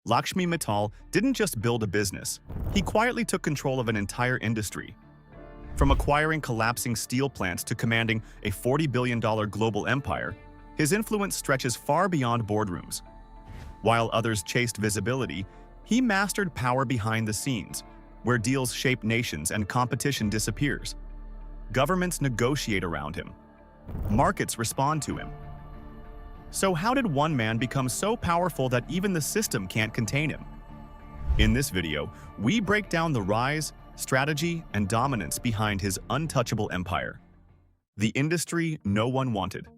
Lakshmi Mittal didn't just build a business, he quietly took control of an entire industry. From acquiring collapsing steel plants to commanding a $40 billion global empire, his influence stretches far beyond boardrooms. While others chased visibility, he mastered power behind the scenes, where deals shape nations and competition disappears. Governments negotiate around him. Markets respond to him. So how did one man become so powerful that even the system can't contain him? In this video, we break down the rise, strategy, and dominance behind his untouchable empire. The industry no one wanted.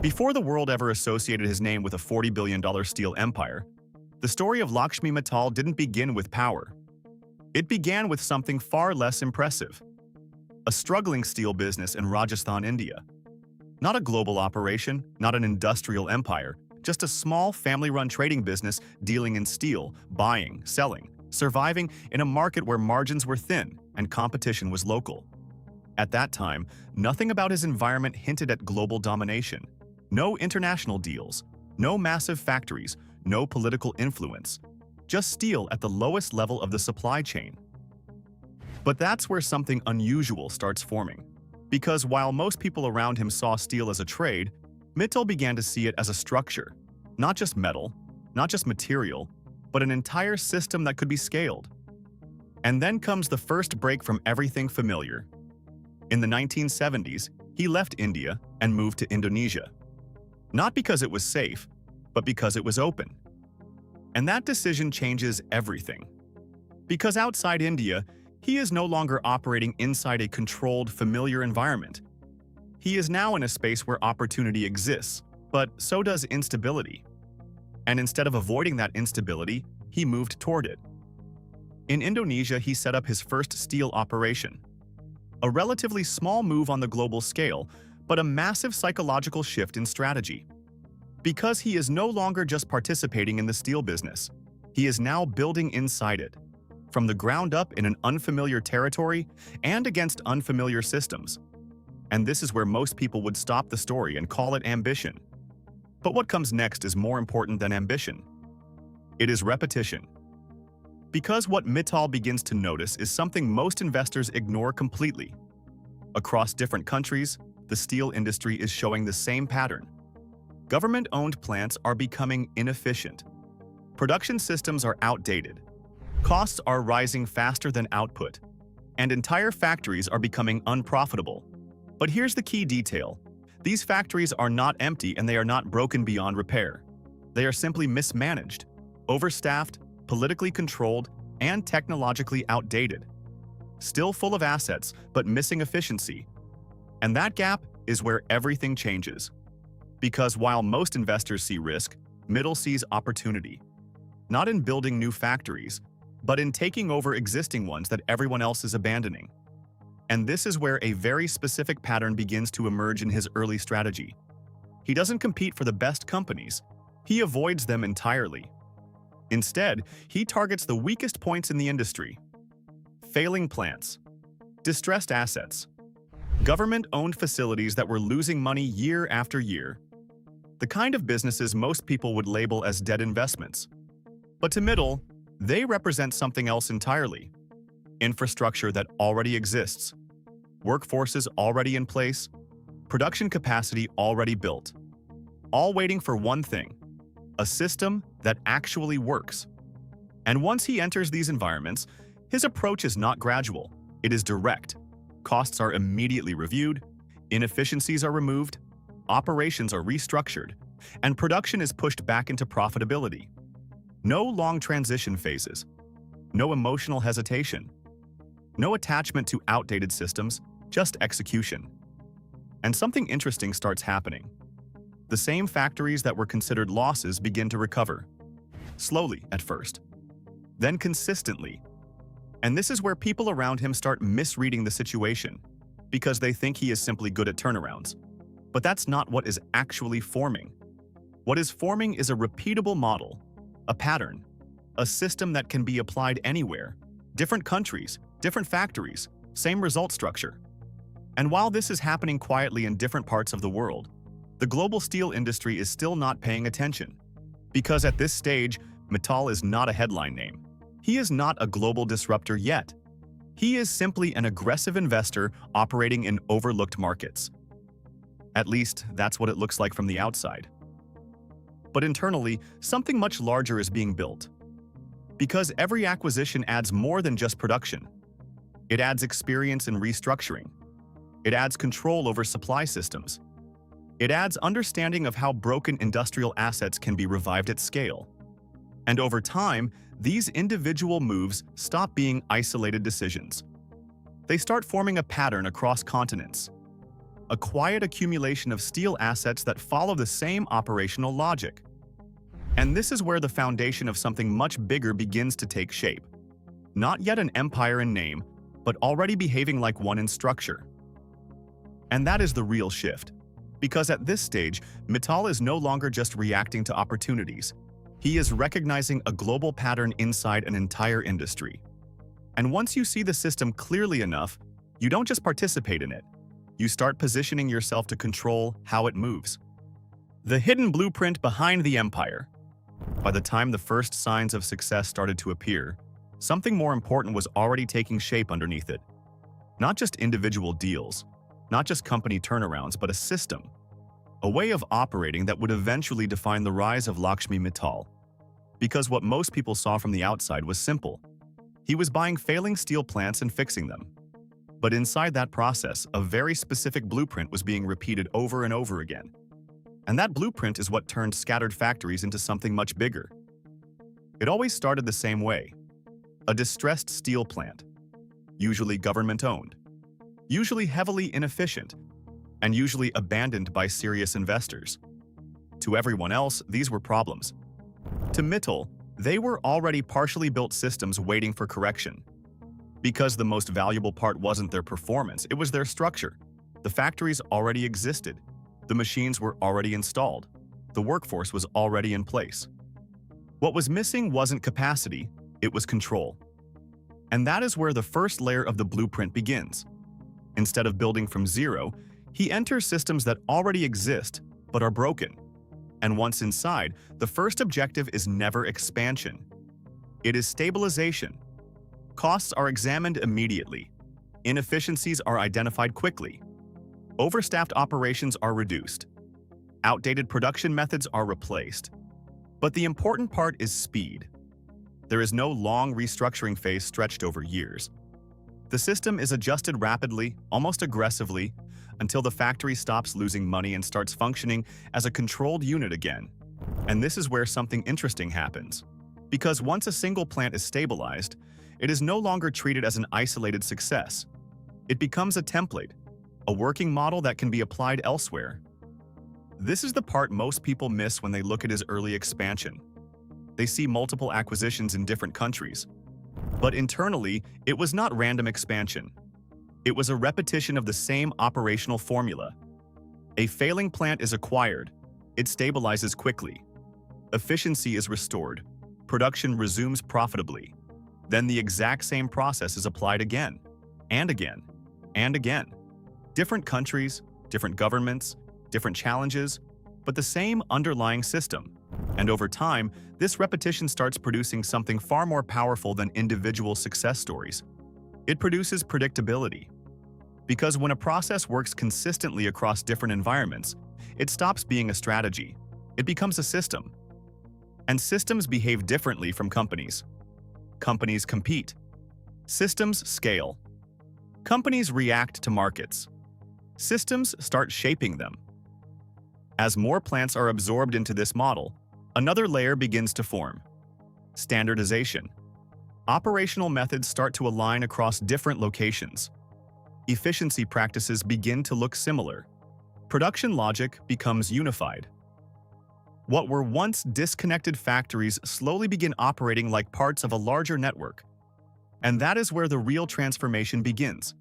Before the world ever associated his name with a $40 billion steel empire, the story of Lakshmi Mittal didn't begin with power. It began with something far less impressive. A struggling steel business in Rajasthan, India. Not a global operation, not an industrial empire, just a small family-run trading business dealing in steel, buying, selling, surviving in a market where margins were thin and competition was local. At that time, nothing about his environment hinted at global domination. No international deals, no massive factories, no political influence. Just steel at the lowest level of the supply chain. But that's where something unusual starts forming. Because while most people around him saw steel as a trade, Mittal began to see it as a structure. Not just metal, not just material, but an entire system that could be scaled. And then comes the first break from everything familiar. In the 1970s, he left India and moved to Indonesia. Not because it was safe, but because it was open. And that decision changes everything. Because outside India, he is no longer operating inside a controlled, familiar environment. He is now in a space where opportunity exists, but so does instability. And instead of avoiding that instability, he moved toward it. In Indonesia, he set up his first steel operation. A relatively small move on the global scale, but a massive psychological shift in strategy. Because he is no longer just participating in the steel business, he is now building inside it. From the ground up in an unfamiliar territory and against unfamiliar systems. And this is where most people would stop the story and call it ambition. But what comes next is more important than ambition. It is repetition. Because what Mittal begins to notice is something most investors ignore completely. Across different countries, the steel industry is showing the same pattern. Government-owned plants are becoming inefficient. Production systems are outdated. Costs are rising faster than output, and entire factories are becoming unprofitable. But here's the key detail. These factories are not empty and they are not broken beyond repair. They are simply mismanaged, overstaffed, politically controlled, and technologically outdated. Still full of assets, but missing efficiency. And that gap is where everything changes. Because while most investors see risk, Mittal sees opportunity. Not in building new factories, but in taking over existing ones that everyone else is abandoning. And this is where a very specific pattern begins to emerge in his early strategy. He doesn't compete for the best companies. He avoids them entirely. Instead, he targets the weakest points in the industry. Failing plants, distressed assets, government-owned facilities that were losing money year after year. The kind of businesses most people would label as dead investments. But to Mittal, they represent something else entirely. Infrastructure that already exists, workforces already in place, production capacity already built. All waiting for one thing, a system that actually works. And once he enters these environments, his approach is not gradual, it is direct. Costs are immediately reviewed, inefficiencies are removed, operations are restructured, and production is pushed back into profitability. No long transition phases, no emotional hesitation, no attachment to outdated systems, just execution. And something interesting starts happening. The same factories that were considered losses begin to recover. Slowly at first, then consistently. And this is where people around him start misreading the situation, because they think he is simply good at turnarounds. But that's not what is actually forming. What is forming is a repeatable model. A pattern, a system that can be applied anywhere, different countries, different factories, same result structure. And while this is happening quietly in different parts of the world, the global steel industry is still not paying attention. Because at this stage, Mittal is not a headline name. He is not a global disruptor yet. He is simply an aggressive investor operating in overlooked markets. At least, that's what it looks like from the outside. But internally, something much larger is being built. Because every acquisition adds more than just production. It adds experience in restructuring. It adds control over supply systems. It adds understanding of how broken industrial assets can be revived at scale. And over time, these individual moves stop being isolated decisions. They start forming a pattern across continents. A quiet accumulation of steel assets that follow the same operational logic. And this is where the foundation of something much bigger begins to take shape. Not yet an empire in name, but already behaving like one in structure. And that is the real shift. Because at this stage, Mittal is no longer just reacting to opportunities. He is recognizing a global pattern inside an entire industry. And once you see the system clearly enough, you don't just participate in it. You start positioning yourself to control how it moves. The hidden blueprint behind the empire. By the time the first signs of success started to appear, something more important was already taking shape underneath it. Not just individual deals, not just company turnarounds, but a system. A way of operating that would eventually define the rise of Lakshmi Mittal. Because what most people saw from the outside was simple. He was buying failing steel plants and fixing them. But inside that process, a very specific blueprint was being repeated over and over again. And that blueprint is what turned scattered factories into something much bigger. It always started the same way. A distressed steel plant, usually government-owned, usually heavily inefficient, and usually abandoned by serious investors. To everyone else, these were problems. To Mittal, they were already partially built systems waiting for correction. Because the most valuable part wasn't their performance, it was their structure. The factories already existed. The machines were already installed. The workforce was already in place. What was missing wasn't capacity, it was control. And that is where the first layer of the blueprint begins. Instead of building from zero, he enters systems that already exist but are broken. And once inside, the first objective is never expansion. It is stabilization. Costs are examined immediately. Inefficiencies are identified quickly. Overstaffed operations are reduced. Outdated production methods are replaced. But the important part is speed. There is no long restructuring phase stretched over years. The system is adjusted rapidly, almost aggressively, until the factory stops losing money and starts functioning as a controlled unit again. And this is where something interesting happens. Because once a single plant is stabilized, it is no longer treated as an isolated success. It becomes a template, a working model that can be applied elsewhere. This is the part most people miss when they look at his early expansion. They see multiple acquisitions in different countries. But internally, it was not random expansion. It was a repetition of the same operational formula. A failing plant is acquired. It stabilizes quickly. Efficiency is restored. Production resumes profitably. Then the exact same process is applied again, and again, and again. Different countries, different governments, different challenges, but the same underlying system. And over time, this repetition starts producing something far more powerful than individual success stories. It produces predictability. Because when a process works consistently across different environments, it stops being a strategy. It becomes a system. And systems behave differently from companies. Companies compete. Systems scale. Companies react to markets. Systems start shaping them. As more plants are absorbed into this model, another layer begins to form. Standardization. Operational methods start to align across different locations. Efficiency practices begin to look similar. Production logic becomes unified. What were once disconnected factories slowly begin operating like parts of a larger network. And that is where the real transformation begins.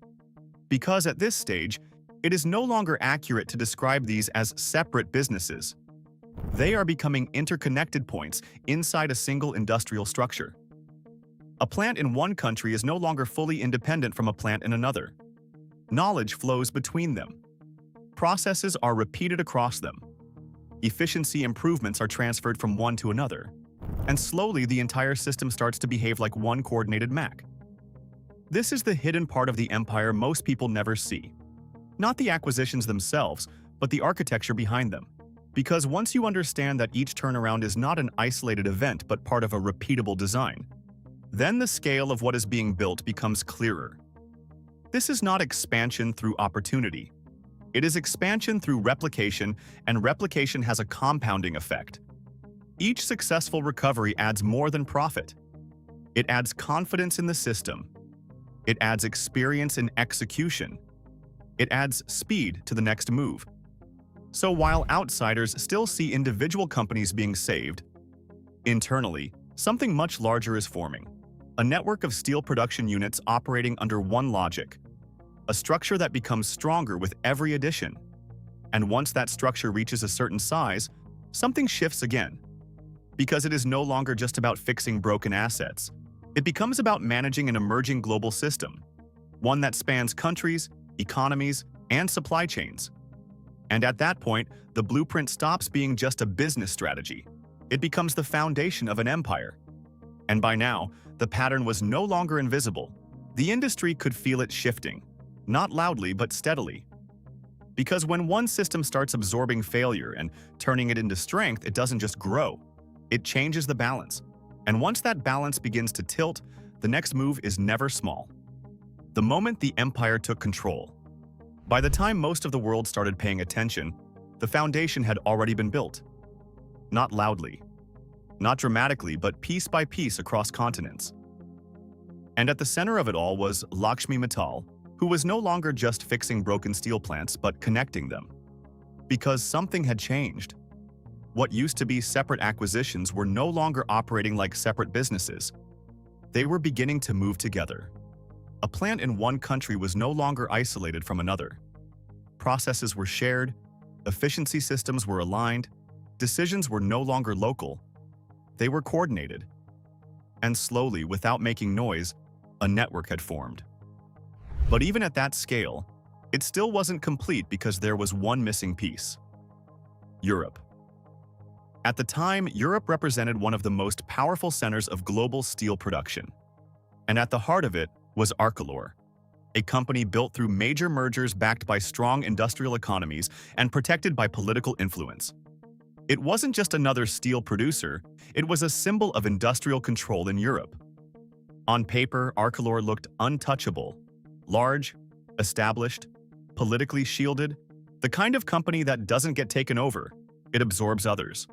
Because at this stage, it is no longer accurate to describe these as separate businesses. They are becoming interconnected points inside a single industrial structure. A plant in one country is no longer fully independent from a plant in another. Knowledge flows between them. Processes are repeated across them. Efficiency improvements are transferred from one to another. And slowly, the entire system starts to behave like one coordinated Mac. This is the hidden part of the empire most people never see. Not the acquisitions themselves, but the architecture behind them. Because once you understand that each turnaround is not an isolated event but part of a repeatable design, then the scale of what is being built becomes clearer. This is not expansion through opportunity. It is expansion through replication, and replication has a compounding effect. Each successful recovery adds more than profit. It adds confidence in the system. It adds experience in execution. It adds speed to the next move. So while outsiders still see individual companies being saved, internally, something much larger is forming. A network of steel production units operating under one logic. A structure that becomes stronger with every addition. And once that structure reaches a certain size, something shifts again. Because it is no longer just about fixing broken assets. It becomes about managing an emerging global system. One that spans countries, economies, and supply chains. And at that point, the blueprint stops being just a business strategy. It becomes the foundation of an empire. And by now, the pattern was no longer invisible. The industry could feel it shifting, not loudly but steadily. Because when one system starts absorbing failure and turning it into strength, it doesn't just grow. It changes the balance. And once that balance begins to tilt, the next move is never small. The moment the empire took control. By the time most of the world started paying attention, the foundation had already been built. Not loudly. Not dramatically, but piece by piece across continents. And at the center of it all was Lakshmi Mittal, who was no longer just fixing broken steel plants, but connecting them. Because something had changed. What used to be separate acquisitions were no longer operating like separate businesses. They were beginning to move together. A plant in one country was no longer isolated from another. Processes were shared, efficiency systems were aligned, decisions were no longer local. They were coordinated. And slowly, without making noise, a network had formed. But even at that scale, it still wasn't complete because there was one missing piece. Europe. At the time, Europe represented one of the most powerful centers of global steel production. And at the heart of it was Arcelor, a company built through major mergers backed by strong industrial economies and protected by political influence. It wasn't just another steel producer, it was a symbol of industrial control in Europe. On paper, Arcelor looked untouchable, large, established, politically shielded, the kind of company that doesn't get taken over, it absorbs others.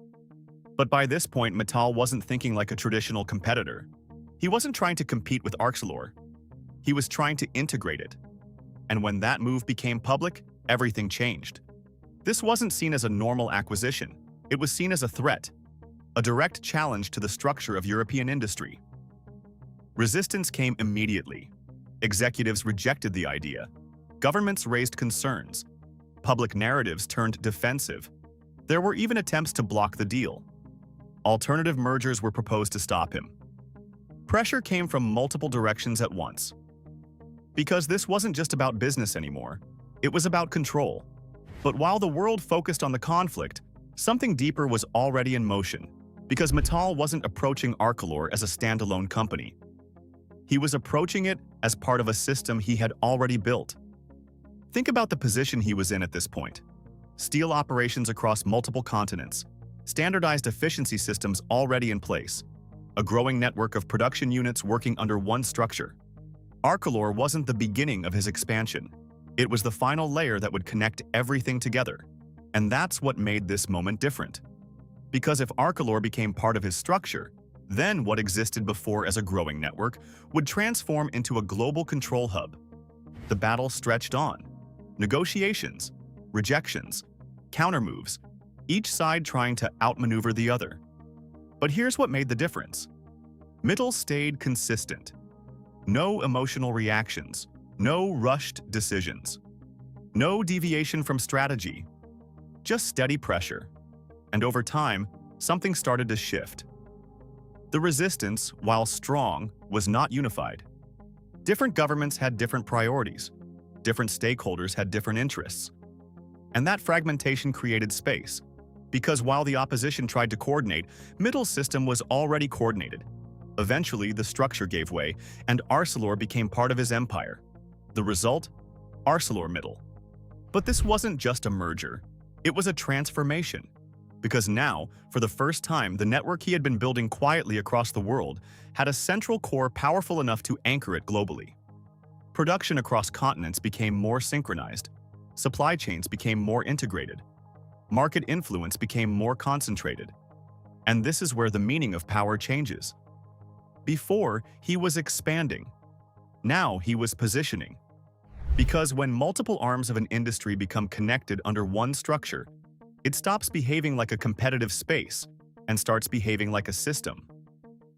But by this point, Mittal wasn't thinking like a traditional competitor. He wasn't trying to compete with Arcelor. He was trying to integrate it. And when that move became public, everything changed. This wasn't seen as a normal acquisition. It was seen as a threat, a direct challenge to the structure of European industry. Resistance came immediately. Executives rejected the idea. Governments raised concerns. Public narratives turned defensive. There were even attempts to block the deal. Alternative mergers were proposed to stop him. Pressure came from multiple directions at once. Because this wasn't just about business anymore, it was about control. But while the world focused on the conflict, something deeper was already in motion, because Mittal wasn't approaching Arcelor as a standalone company. He was approaching it as part of a system he had already built. Think about the position he was in at this point. Steel operations across multiple continents, standardized efficiency systems already in place, a growing network of production units working under one structure. Arcelor wasn't the beginning of his expansion. It was the final layer that would connect everything together. And that's what made this moment different. Because if Arcelor became part of his structure, then what existed before as a growing network would transform into a global control hub. The battle stretched on. Negotiations, rejections, countermoves, each side trying to outmaneuver the other. But here's what made the difference. Mittal stayed consistent. No emotional reactions, no rushed decisions, no deviation from strategy, just steady pressure. And over time, something started to shift. The resistance, while strong, was not unified. Different governments had different priorities. Different stakeholders had different interests. And that fragmentation created space. Because while the opposition tried to coordinate, Mittal's system was already coordinated. Eventually, the structure gave way, and Arcelor became part of his empire. The result? ArcelorMittal. But this wasn't just a merger. It was a transformation. Because now, for the first time, the network he had been building quietly across the world had a central core powerful enough to anchor it globally. Production across continents became more synchronized. Supply chains became more integrated. Market influence became more concentrated. And this is where the meaning of power changes. Before, he was expanding. Now he was positioning. Because when multiple arms of an industry become connected under one structure, it stops behaving like a competitive space and starts behaving like a system.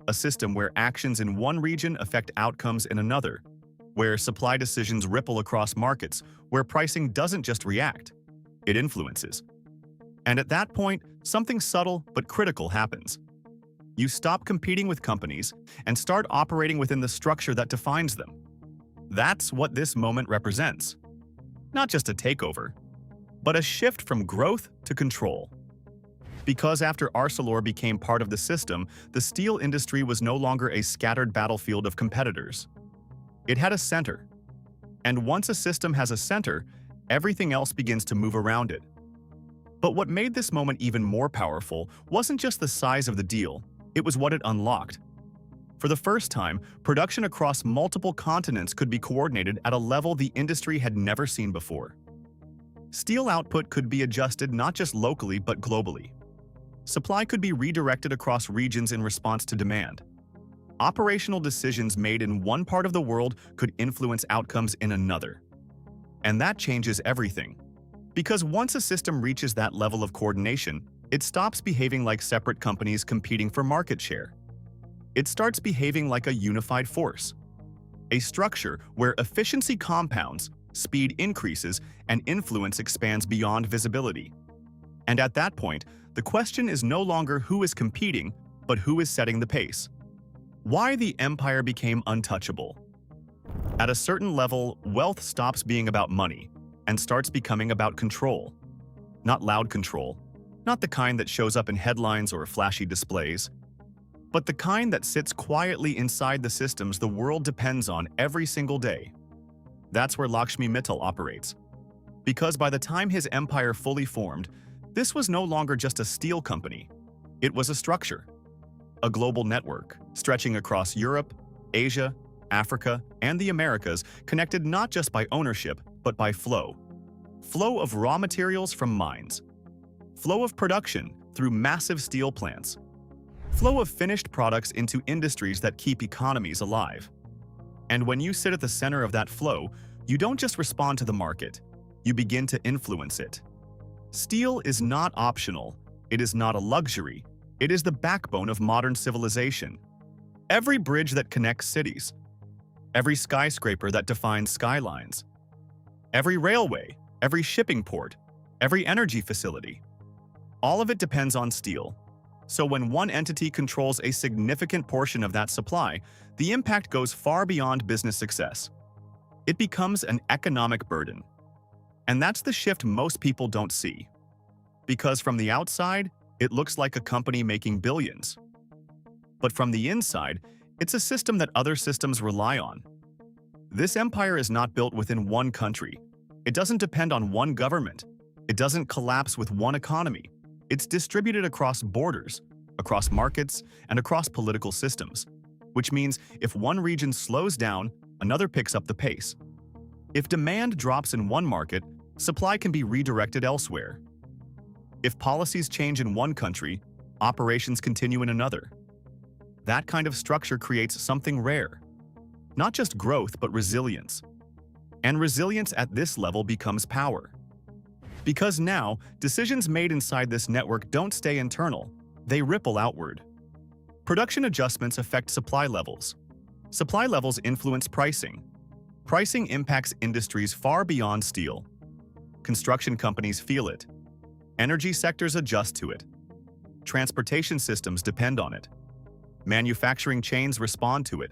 A system where actions in one region affect outcomes in another, where supply decisions ripple across markets, where pricing doesn't just react, it influences. And at that point, something subtle but critical happens. You stop competing with companies and start operating within the structure that defines them. That's what this moment represents. Not just a takeover, but a shift from growth to control. Because after Arcelor became part of the system, the steel industry was no longer a scattered battlefield of competitors. It had a center. And once a system has a center, everything else begins to move around it. But what made this moment even more powerful wasn't just the size of the deal, it was what it unlocked. For the first time, production across multiple continents could be coordinated at a level the industry had never seen before. Steel output could be adjusted not just locally but globally. Supply could be redirected across regions in response to demand. Operational decisions made in one part of the world could influence outcomes in another. And that changes everything. Because once a system reaches that level of coordination, it stops behaving like separate companies competing for market share. It starts behaving like a unified force. A structure where efficiency compounds, speed increases, and influence expands beyond visibility. And at that point, the question is no longer who is competing, but who is setting the pace. Why the empire became untouchable. At a certain level, wealth stops being about money and starts becoming about control. Not loud control, not the kind that shows up in headlines or flashy displays, but the kind that sits quietly inside the systems the world depends on every single day. That's where Lakshmi Mittal operates. Because by the time his empire fully formed, this was no longer just a steel company. It was a structure. A global network, stretching across Europe, Asia, Africa, and the Americas, connected not just by ownership, but by flow. Flow of raw materials from mines. Flow of production through massive steel plants. Flow of finished products into industries that keep economies alive. And when you sit at the center of that flow, you don't just respond to the market, you begin to influence it. Steel is not optional, it is not a luxury, it is the backbone of modern civilization. Every bridge that connects cities, every skyscraper that defines skylines, every railway, every shipping port, every energy facility, all of it depends on steel. So when one entity controls a significant portion of that supply, the impact goes far beyond business success. It becomes an economic burden. And that's the shift most people don't see. Because from the outside, it looks like a company making billions. But from the inside, it's a system that other systems rely on. This empire is not built within one country. It doesn't depend on one government. It doesn't collapse with one economy. It's distributed across borders, across markets, and across political systems. Which means if one region slows down, another picks up the pace. If demand drops in one market, supply can be redirected elsewhere. If policies change in one country, operations continue in another. That kind of structure creates something rare. Not just growth, but resilience. And resilience at this level becomes power. Because now, decisions made inside this network don't stay internal, they ripple outward. Production adjustments affect supply levels. Supply levels influence pricing. Pricing impacts industries far beyond steel. Construction companies feel it. Energy sectors adjust to it. Transportation systems depend on it. Manufacturing chains respond to it.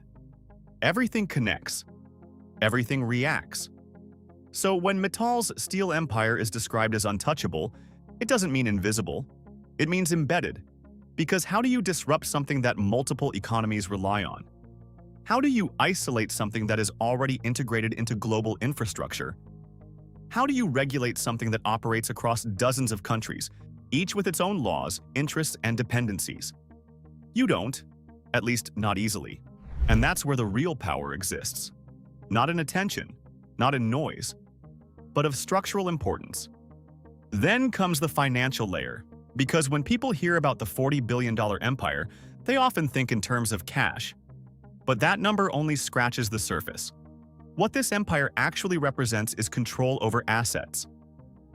Everything connects. Everything reacts. So when Mittal's steel empire is described as untouchable, it doesn't mean invisible. It means embedded. Because how do you disrupt something that multiple economies rely on? How do you isolate something that is already integrated into global infrastructure? How do you regulate something that operates across dozens of countries, each with its own laws, interests, and dependencies? You don't, at least not easily. And that's where the real power exists. Not in attention, not in noise, but of structural importance. Then comes the financial layer, because when people hear about the $40 billion empire, they often think in terms of cash. But that number only scratches the surface. What this empire actually represents is control over assets,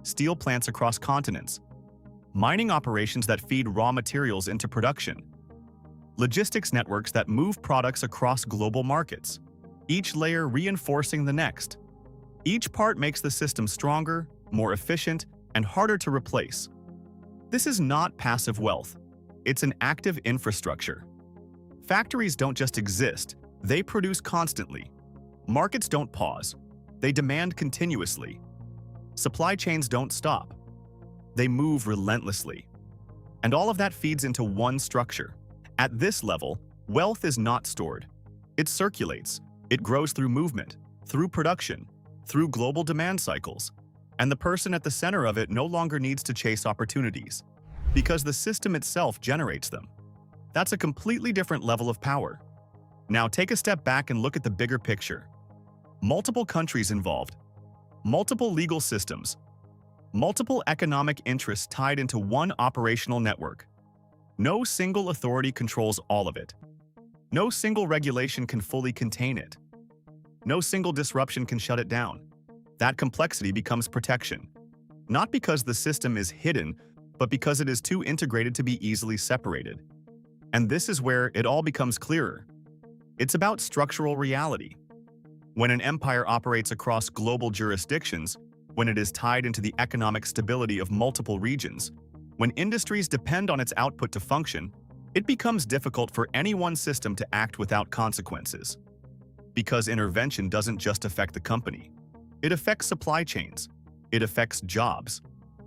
steel plants across continents, mining operations that feed raw materials into production, logistics networks that move products across global markets, each layer reinforcing the next. Each part makes the system stronger, more efficient, and harder to replace. This is not passive wealth. It's an active infrastructure. Factories don't just exist, they produce constantly. Markets don't pause, they demand continuously. Supply chains don't stop, they move relentlessly. And all of that feeds into one structure. At this level, wealth is not stored. It circulates. It grows through movement, through production, through global demand cycles. And the person at the center of it no longer needs to chase opportunities, because the system itself generates them. That's a completely different level of power. Now take a step back and look at the bigger picture. Multiple countries involved, multiple legal systems, multiple economic interests tied into one operational network. No single authority controls all of it. No single regulation can fully contain it. No single disruption can shut it down. That complexity becomes protection. Not because the system is hidden, but because it is too integrated to be easily separated. And this is where it all becomes clearer. It's about structural reality. When an empire operates across global jurisdictions, when it is tied into the economic stability of multiple regions, when industries depend on its output to function, it becomes difficult for any one system to act without consequences. Because intervention doesn't just affect the company. It affects supply chains. It affects jobs.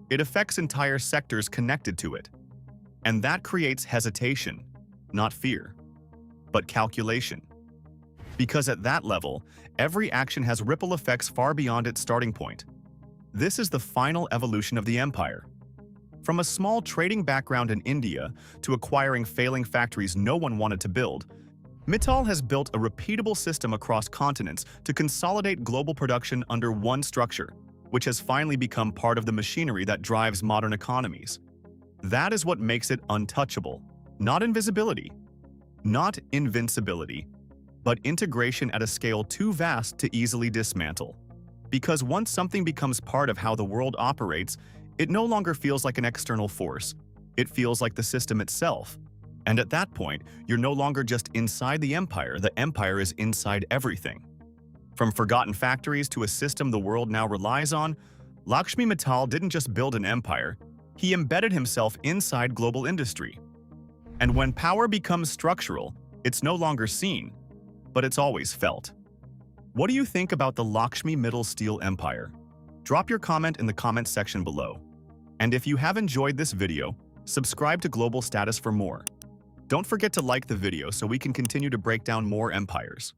It affects entire sectors connected to it. And that creates hesitation, not fear, but calculation. Because at that level, every action has ripple effects far beyond its starting point. This is the final evolution of the empire. From a small trading background in India to acquiring failing factories no one wanted to build, Mittal has built a repeatable system across continents to consolidate global production under one structure, which has finally become part of the machinery that drives modern economies. That is what makes it untouchable. Not invisibility, not invincibility, but integration at a scale too vast to easily dismantle. Because once something becomes part of how the world operates, it no longer feels like an external force. It feels like the system itself. And at that point, you're no longer just inside the empire is inside everything. From forgotten factories to a system the world now relies on, Lakshmi Mittal didn't just build an empire, he embedded himself inside global industry. And when power becomes structural, it's no longer seen, but it's always felt. What do you think about the Lakshmi Mittal steel empire? Drop your comment in the comments section below. And if you have enjoyed this video, subscribe to Global Status for more. Don't forget to like the video so we can continue to break down more empires.